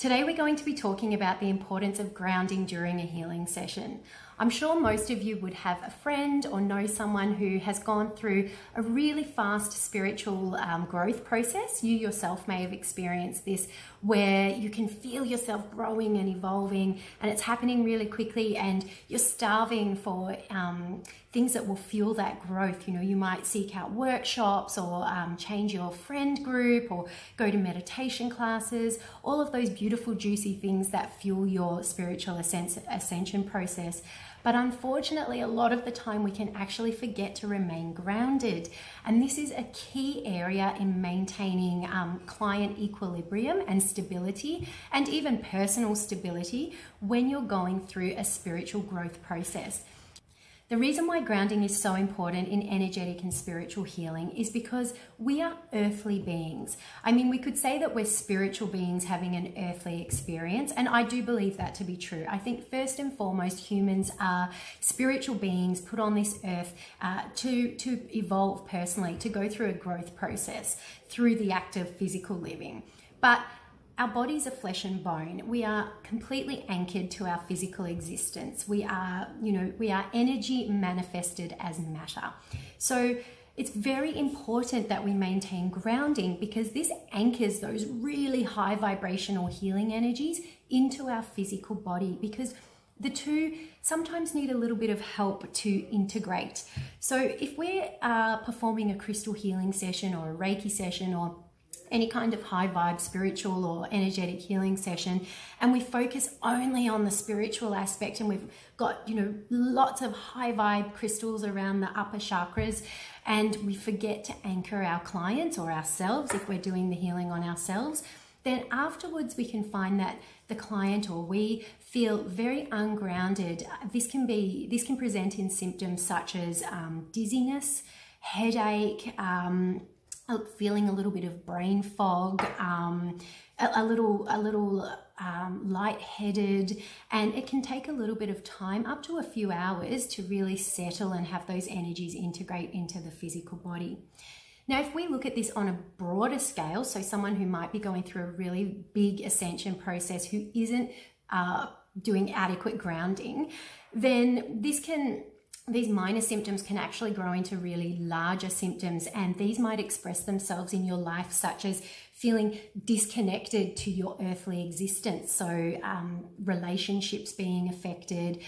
Today we're going to be talking about the importance of grounding during a healing session. I'm sure most of you would have a friend or know someone who has gone through a really fast spiritual growth process. You yourself may have experienced this, where you can feel yourself growing and evolving, and it's happening really quickly, and you're starving for things that will fuel that growth. You know, you might seek out workshops or change your friend group or go to meditation classes, all of those beautiful, juicy things that fuel your spiritual ascension process. But unfortunately, a lot of the time we can actually forget to remain grounded. And this is a key area in maintaining client equilibrium and stability, and even personal stability when you're going through a spiritual growth process. The reason why grounding is so important in energetic and spiritual healing is because we are earthly beings. I mean, we could say that we're spiritual beings having an earthly experience, and I do believe that to be true. I think first and foremost, humans are spiritual beings put on this earth to evolve personally, to go through a growth process through the act of physical living. But our bodies are flesh and bone. We are completely anchored to our physical existence. We are energy manifested as matter. So it's very important that we maintain grounding, because this anchors those really high vibrational healing energies into our physical body, because the two sometimes need a little bit of help to integrate. So if we are performing a crystal healing session or a Reiki session or any kind of high vibe spiritual or energetic healing session, and we focus only on the spiritual aspect, and we've got, lots of high vibe crystals around the upper chakras, and we forget to anchor our clients or ourselves if we're doing the healing on ourselves, then afterwards we can find that the client or we feel very ungrounded. This can present in symptoms such as dizziness, headache, feeling a little bit of brain fog, a little lightheaded, and it can take a little bit of time, up to a few hours, to really settle and have those energies integrate into the physical body. Now, if we look at this on a broader scale, so someone who might be going through a really big ascension process who isn't doing adequate grounding, then these minor symptoms can actually grow into really larger symptoms, and these might express themselves in your life, such as feeling disconnected to your earthly existence. So relationships being affected,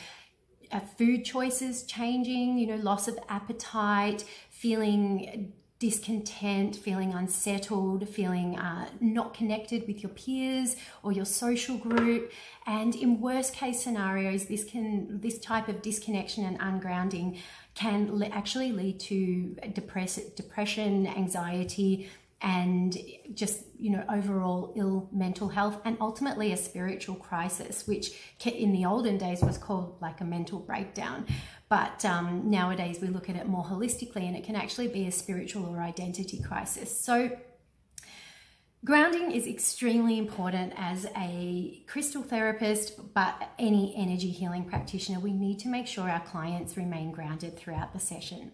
food choices changing, loss of appetite, feeling discontent, feeling unsettled, feeling not connected with your peers or your social group. And in worst case scenarios, this type of disconnection and ungrounding can actually lead to depression, anxiety, and just overall ill mental health, and ultimately a spiritual crisis, which in the olden days was called like a mental breakdown. But nowadays we look at it more holistically, and it can actually be a spiritual or identity crisis. So grounding is extremely important as a crystal therapist, but any energy healing practitioner. We need to make sure our clients remain grounded throughout the session.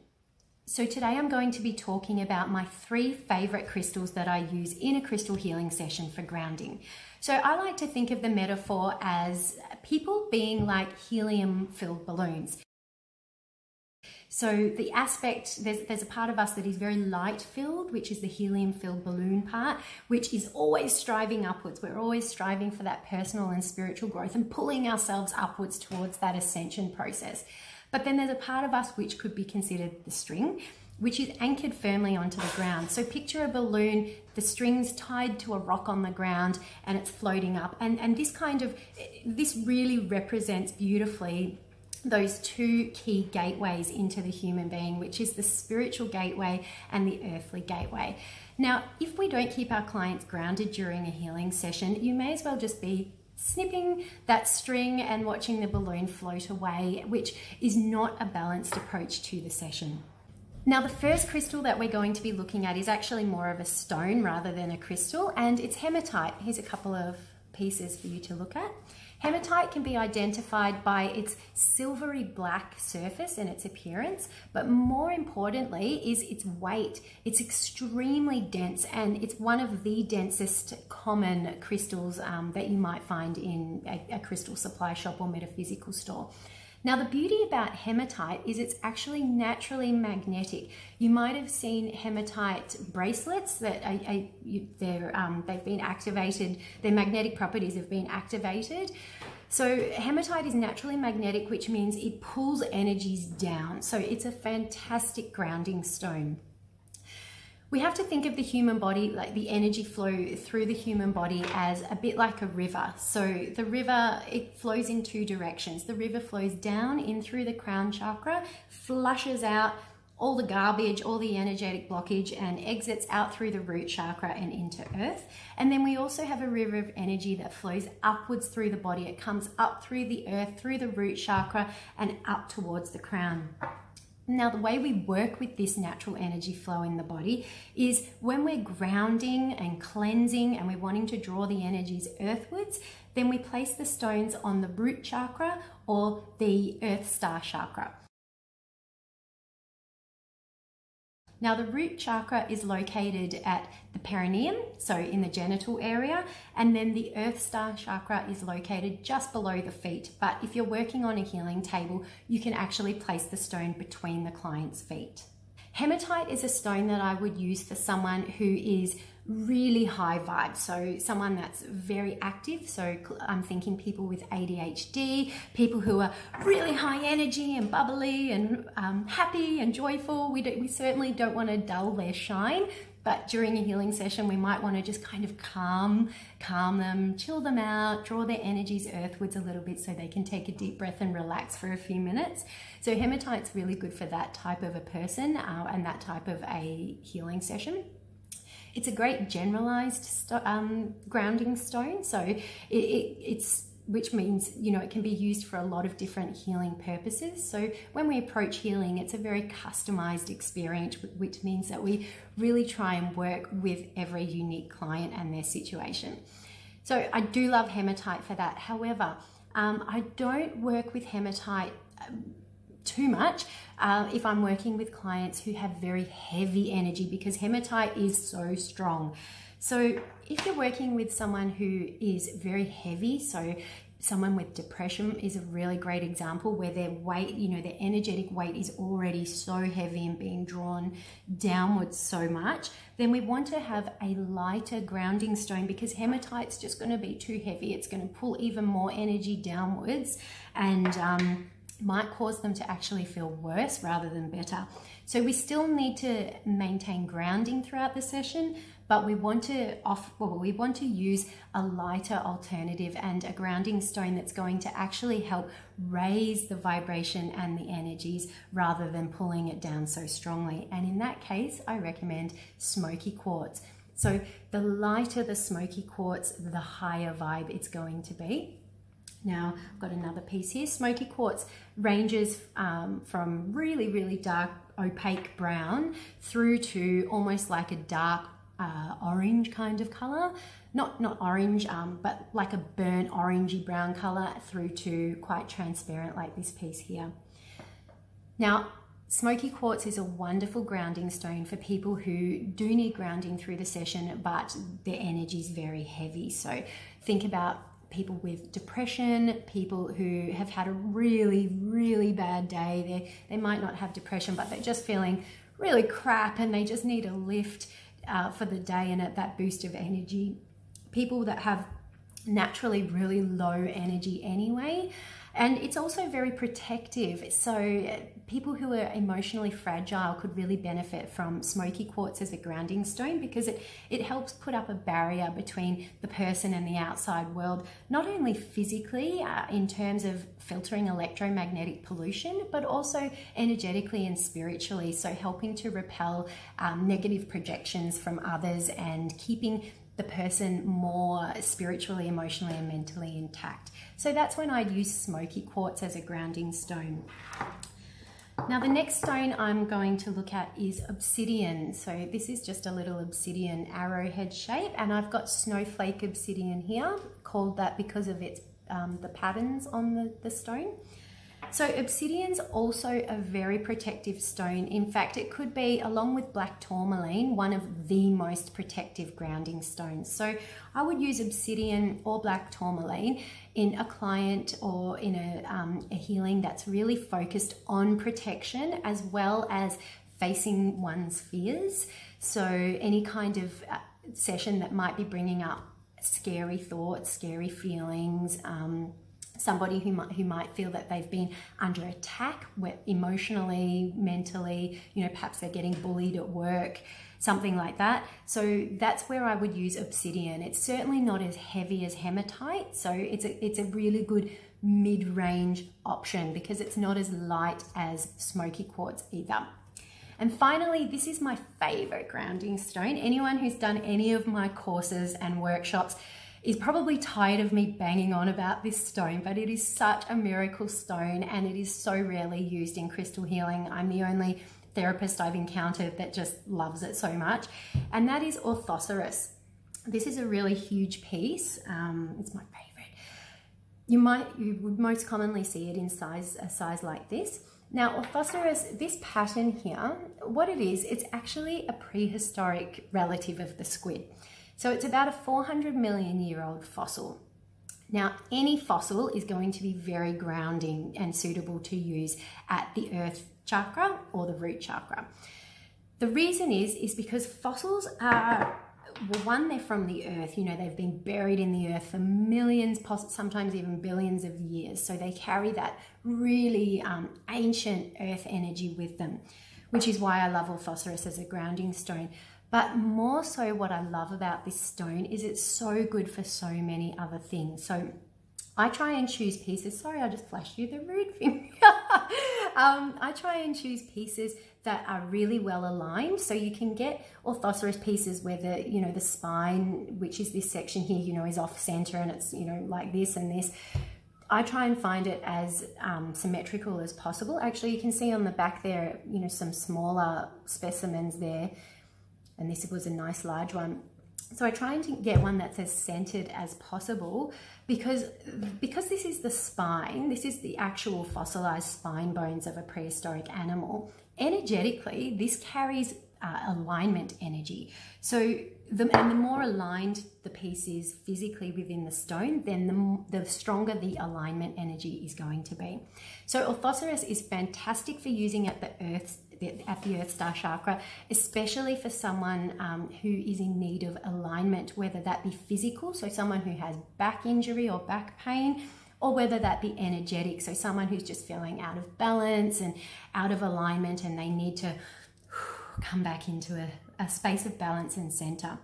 So today I'm going to be talking about my 3 favorite crystals that I use in a crystal healing session for grounding. So I like to think of the metaphor as people being like helium-filled balloons. So the aspect, there's a part of us that is very light-filled, which is the helium-filled balloon part, which is always striving upwards. We're always striving for that personal and spiritual growth and pulling ourselves upwards towards that ascension process. But then there's a part of us which could be considered the string, which is anchored firmly onto the ground. So picture a balloon, the string's tied to a rock on the ground, and it's floating up. And this really represents beautifully those 2 key gateways into the human being, which is the spiritual gateway and the earthly gateway. Now, if we don't keep our clients grounded during a healing session, you may as well just be snipping that string and watching the balloon float away, which is not a balanced approach to the session. Now, the first crystal that we're going to be looking at is actually more of a stone rather than a crystal, and it's hematite. Here's a couple of pieces for you to look at. Hematite can be identified by its silvery black surface and its appearance, but more importantly is its weight. It's extremely dense, and it's one of the densest common crystals that you might find in a crystal supply shop or metaphysical store. Now, the beauty about hematite is it's actually naturally magnetic. You might have seen hematite bracelets that they've been activated, their magnetic properties have been activated. So hematite is naturally magnetic, which means it pulls energies down. So it's a fantastic grounding stone. We have to think of the human body, like the energy flow through the human body, as a bit like a river. So the river, it flows in two directions. The river flows down in through the crown chakra, flushes out all the garbage, all the energetic blockage, and exits out through the root chakra and into earth. And then we also have a river of energy that flows upwards through the body. It comes up through the earth, through the root chakra, and up towards the crown. Now, the way we work with this natural energy flow in the body is when we're grounding and cleansing and we're wanting to draw the energies earthwards, then we place the stones on the root chakra or the earth star chakra. Now, the root chakra is located at the perineum, so in the genital area, and then the earth star chakra is located just below the feet. But if you're working on a healing table, you can actually place the stone between the client's feet. Hematite is a stone that I would use for someone who is really high vibe, so someone that's very active. So I'm thinking people with ADHD, people who are really high energy and bubbly and happy and joyful. We certainly don't want to dull their shine, but during a healing session we might want to just kind of calm them, chill them out, draw their energies earthwards a little bit so they can take a deep breath and relax for a few minutes. So hematite's really good for that type of a person and that type of a healing session. It's a great generalized grounding stone, so which means, you know, it can be used for a lot of different healing purposes. So when we approach healing, it's a very customized experience, which means that we really try and work with every unique client and their situation. So I do love hematite for that. However, I don't work with hematite too much if I'm working with clients who have very heavy energy, because hematite is so strong. So if you're working with someone who is very heavy, so someone with depression is a really great example where their weight, you know, their energetic weight is already so heavy and being drawn downwards so much, then we want to have a lighter grounding stone, because hematite's just going to be too heavy. It's going to pull even more energy downwards and might cause them to actually feel worse rather than better. So we still need to maintain grounding throughout the session, but we want to use a lighter alternative and a grounding stone that's going to actually help raise the vibration and the energies rather than pulling it down so strongly. And in that case, I recommend smoky quartz. So the lighter the smoky quartz, the higher vibe it's going to be. Now, I've got another piece here. Smoky quartz ranges from really, really dark opaque brown through to almost like a dark orange kind of color. Not orange, but like a burnt orangey brown color through to quite transparent like this piece here. Now, smoky quartz is a wonderful grounding stone for people who do need grounding through the session, but their energy is very heavy. So think about people with depression, people who have had a really, really bad day. They might not have depression, but they're just feeling really crap and they just need a lift for the day and that boost of energy. People that have naturally really low energy anyway. And it's also very protective. So people who are emotionally fragile could really benefit from smoky quartz as a grounding stone, because it helps put up a barrier between the person and the outside world, not only physically in terms of filtering electromagnetic pollution, but also energetically and spiritually. So helping to repel negative projections from others and keeping the person more spiritually, emotionally, and mentally intact. So that's when I'd use smoky quartz as a grounding stone. Now the next stone I'm going to look at is obsidian. So this is just a little obsidian arrowhead shape, and I've got snowflake obsidian here, called that because of its the patterns on the stone. So obsidian's also a very protective stone. In fact, it could be, along with black tourmaline, one of the most protective grounding stones. So I would use obsidian or black tourmaline in a client or in a healing that's really focused on protection as well as facing one's fears. So any kind of session that might be bringing up scary thoughts, scary feelings, somebody who might feel that they've been under attack emotionally, mentally, you know, perhaps they're getting bullied at work, something like that. So that's where I would use obsidian. It's certainly not as heavy as hematite, so it's a really good mid-range option because it's not as light as smoky quartz either. And finally, this is my favorite grounding stone. Anyone who's done any of my courses and workshops is probably tired of me banging on about this stone, but it is such a miracle stone and it is so rarely used in crystal healing. I'm the only therapist I've encountered that just loves it so much, and that is Orthoceras. This is a really huge piece. It's my favorite. You would most commonly see it in a size like this. Now, Orthoceras, this pattern here, what it is, it's actually a prehistoric relative of the squid. So it's about a 400 million year old fossil. Now, any fossil is going to be very grounding and suitable to use at the earth chakra or the root chakra. The reason is because fossils are, well, one, they're from the earth, you know, they've been buried in the earth for millions, sometimes even billions of years. So they carry that really ancient earth energy with them, which is why I love Orthoceras as a grounding stone. But more so what I love about this stone is it's so good for so many other things. So I try and choose pieces. Sorry, I just flashed you the rude finger. I try and choose pieces that are really well aligned. So you can get Orthoceras pieces where the spine, which is this section here, you know, is off center and it's, you know, like this and this. I try and find it as symmetrical as possible. Actually, you can see on the back there, you know, some smaller specimens there. And this was a nice large one. So I try and get one that's as centered as possible because this is the spine, this is the actual fossilized spine bones of a prehistoric animal. Energetically, this carries alignment energy. So the more aligned the piece is physically within the stone, then the stronger the alignment energy is going to be. So Orthoceras is fantastic for using at the Earth Star chakra, especially for someone who is in need of alignment, whether that be physical, so someone who has back injury or back pain, or whether that be energetic, so someone who's just feeling out of balance and out of alignment and they need to come back into a space of balance and center.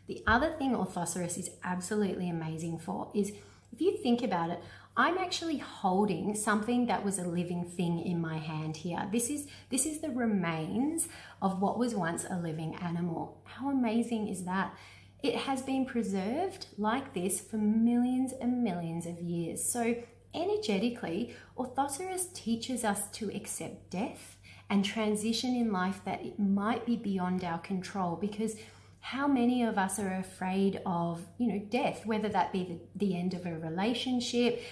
The other thing Orthoceras is absolutely amazing for is, if you think about it, I'm actually holding something that was a living thing in my hand here. This is the remains of what was once a living animal. How amazing is that? It has been preserved like this for millions and millions of years. So energetically, Orthoceras teaches us to accept death and transition in life that it might be beyond our control, because how many of us are afraid of, you know, death, whether that be the end of a relationship,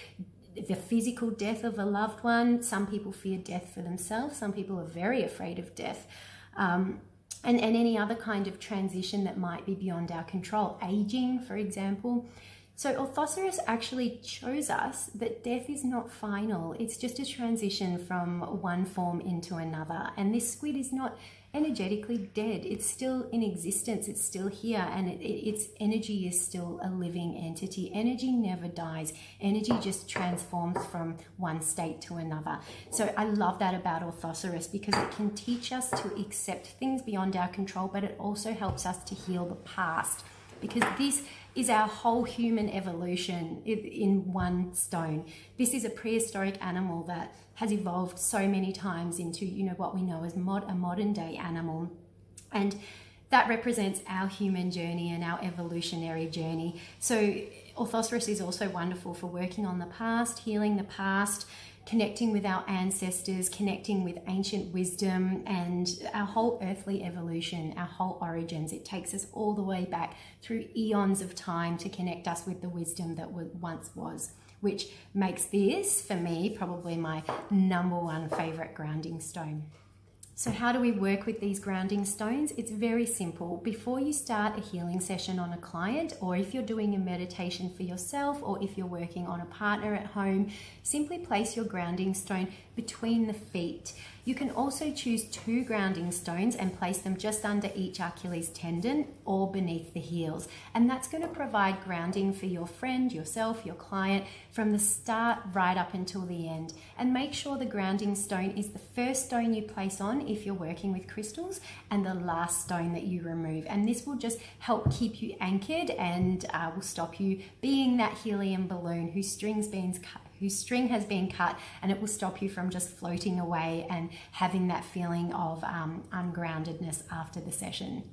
the physical death of a loved one. Some people fear death for themselves. Some people are very afraid of death. And any other kind of transition that might be beyond our control. Aging, for example. So Orthoceras actually shows us that death is not final. It's just a transition from one form into another. And this squid is not energetically dead. It's still in existence. It's still here, and its energy is still a living entity. Energy never dies. Energy just transforms from one state to another. So I love that about Orthoceras, because it can teach us to accept things beyond our control, but it also helps us to heal the past, because this is our whole human evolution in one stone. This is a prehistoric animal that has evolved so many times into, you know, what we know as a modern day animal. And that represents our human journey and our evolutionary journey. So Orthosauros is also wonderful for working on the past, healing the past, connecting with our ancestors, connecting with ancient wisdom and our whole earthly evolution, our whole origins. It takes us all the way back through eons of time to connect us with the wisdom that once was, which makes this, for me, probably my #1 favorite grounding stone. So how do we work with these grounding stones? It's very simple. Before you start a healing session on a client, or if you're doing a meditation for yourself, or if you're working on a partner at home, simply place your grounding stone between the feet. You can also choose 2 grounding stones and place them just under each Achilles tendon or beneath the heels. And that's going to provide grounding for your friend, yourself, your client from the start right up until the end. And make sure the grounding stone is the first stone you place on if you're working with crystals and the last stone that you remove. And this will just help keep you anchored and will stop you being that helium balloon whose string has been cut, and it will stop you from just floating away and having that feeling of ungroundedness after the session.